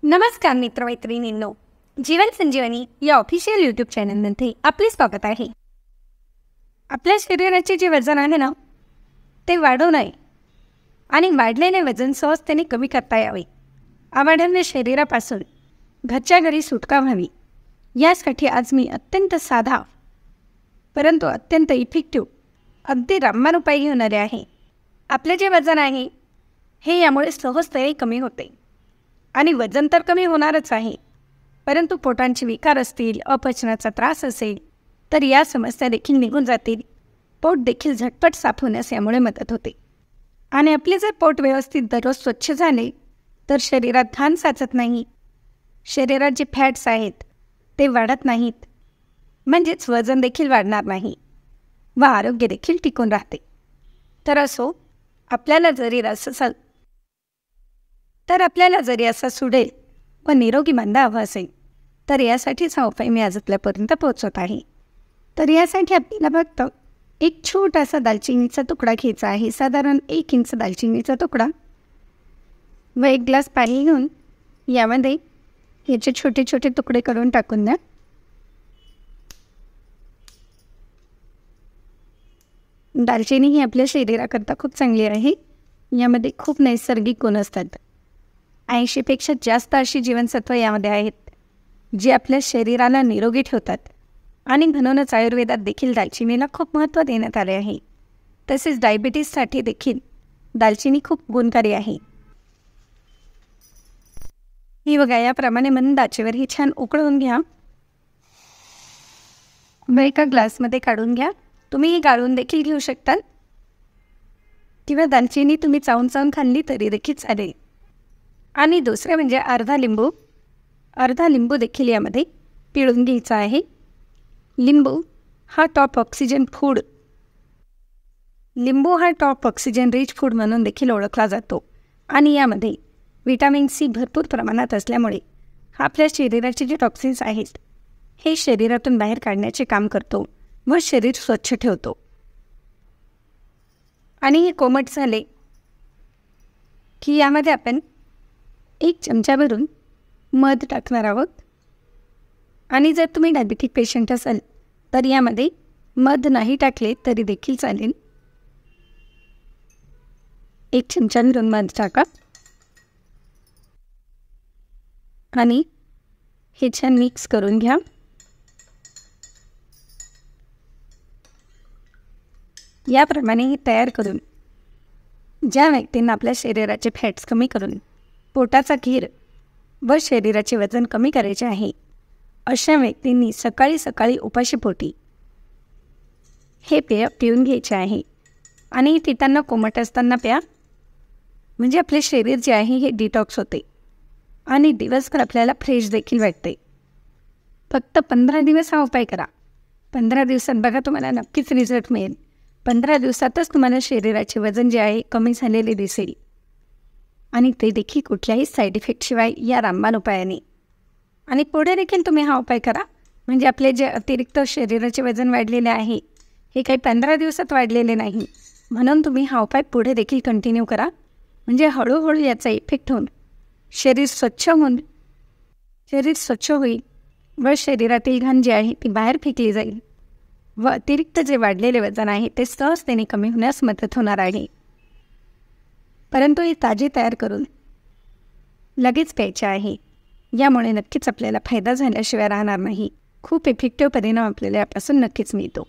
नमस्कार मित्रमैत्रिणींनो, जीवन संजीवनी या official YouTube चॅनलमध्ये आपले स्वागत आहे. आपल्या शरीराचे जे वजन आहे ना, ते वाढू नये आणि वाढलेले वजन सहजतेने कमी करता यावे, आवडणाऱ्या शरीरापासून घरच्या घरी सुटका व्हावी, यासाठी आज मी अत्यंत साधा परंतु अत्यंत इफेक्टिव्ह अगदी रामबाण उपाय घेऊन आले आहे. आपले जे वजन आहे हे यामुळे सहजतेने कमी होते आणि वजन तर कमी होणारच आहे, परंतु पोटांचे विकार असतील, अपचनाचा त्रास असेल तर या समस्या देखील निघून जातील. पोट देखील झटपट साफ होण्यास यामुळे मदत होते. आणि आपले जर पोट व्यवस्थित दररोज स्वच्छ झाले तर शरीरात घाण साचत नाही, शरीरात जे फॅट्स आहेत ते वाढत नाहीत, म्हणजेच वजन देखील वाढणार नाही व आरोग्य देखील टिकून राहते. तर आपल्याला जरी असा सुडेल व निरोगी बांधा हवा असेल तर यासाठीच हा उपाय मी आज आपल्यापर्यंत पोहोचवत आहे. तर यासाठी आपल्याला फक्त एक छोटासा दालचिनीचा तुकडा घ्यायचा आहे, साधारण 1 इंच दालचिनीचा तुकडा, व 1 ग्लास पाणी घेऊन यामध्ये याचे छोटे छोटे तुकडे करून टाकून द्या. दालचिनी ही आपल्या शरीराकरता खूप चांगली आहे. यामध्ये खूप नैसर्गिक गुण असतात. 80पेक्षा जास्त अशी जीवनसत्व यामध्ये आहेत जी आपल्या शरीराला निरोगी ठेवतात आणि म्हणूनच आयुर्वेदात देखील दालचिनीला खूप महत्त्व देण्यात आले आहे. तसेच डायबिटीजसाठी देखील दालचिनी खूप गुणकारी आहे. ही बघा, याप्रमाणे मंद आचेवर ही छान उकळून घ्या व एका ग्लासमध्ये काढून घ्या. तुम्ही ही गाळून देखील घेऊ शकता किंवा दालचिनी तुम्ही चावून चावून खाल्ली तरी देखील चालेल. आणि दुसरे म्हणजे अर्धा लिंबू देखील यामध्ये पिळून घ्यायचा आहे. लिंबू हा टॉप ऑक्सिजन रिच फूड म्हणून देखील ओळखला जातो आणि यामध्ये विटॅमिन सी भरपूर प्रमाणात असल्यामुळे आपल्या शरीराचे जे टॉक्सिन्स आहेत हे शरीरातून बाहेर काढण्याचे काम करतो व शरीर स्वच्छ ठेवतो. आणि हे कोमट झाले की यामध्ये आपण 1 चमचा भरून मध टाकणार आहोत. आणि जर तुम्ही डायबिटिक पेशंट असाल तर यामध्ये मध नाही टाकले तरी देखील चालेल. 1 चमचा भरून मध टाका आणि हे छान मिक्स करून घ्या. याप्रमाणे हे तयार करून ज्या व्यक्तींना आपल्या शरीराचे फॅट्स कमी करून पोटाचा घेर व शरीराचे वजन कमी करायचे आहे अशा व्यक्तींनी सकाळी सकाळी उपाशीपोटी हे पेय पिऊन घ्यायचे आहे. आणि पितांना कोमट असताना प्या, म्हणजे आपले शरीर जे आहे हे डिटॉक्स होते आणि दिवसभर आपल्याला फ्रेश देखील वाटते. फक्त 15 दिवस हा उपाय करा. 15 दिवसात बघा तुम्हाला नक्कीच रिझल्ट मिळेल. 15 दिवसातच तुम्हाला शरीराचे वजन जे आहे कमी झालेले दिसेल आणि ते देखील कुठल्याही साईड इफेक्टशिवाय या रामबाण उपायाने. आणि पुढे देखील तुम्ही हा उपाय करा, म्हणजे आपले जे अतिरिक्त शरीराचे वजन वाढलेले आहे हे काही 15 दिवसात वाढलेले नाही, म्हणून तुम्ही हा उपाय पुढे देखील कंटिन्यू करा. म्हणजे हळूहळू याचा इफेक्ट होऊन शरीर स्वच्छ होईल व शरीरातील घाण जी आहे ती बाहेर फेकली जाईल व अतिरिक्त जे वाढलेले वजन आहे ते सहजतेने कमी होण्यास मदत होणार आहे. परंतु हे ताजे तयार करून लगेच प्यायचे आहे. यामुळे नक्कीच आपल्याला फायदा झाल्याशिवाय राहणार नाही. खूप इफेक्टिव्ह परिणाम आपल्याला यापासून नक्कीच मिळतो.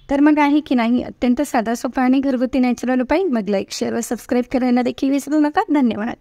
तर मग आहे की नाही अत्यंत साधा सोपा आणि घरगुती नॅचरल उपाय? मग लाईक, शेअर व सबस्क्राईब करायला देखील विसरू नका. धन्यवाद.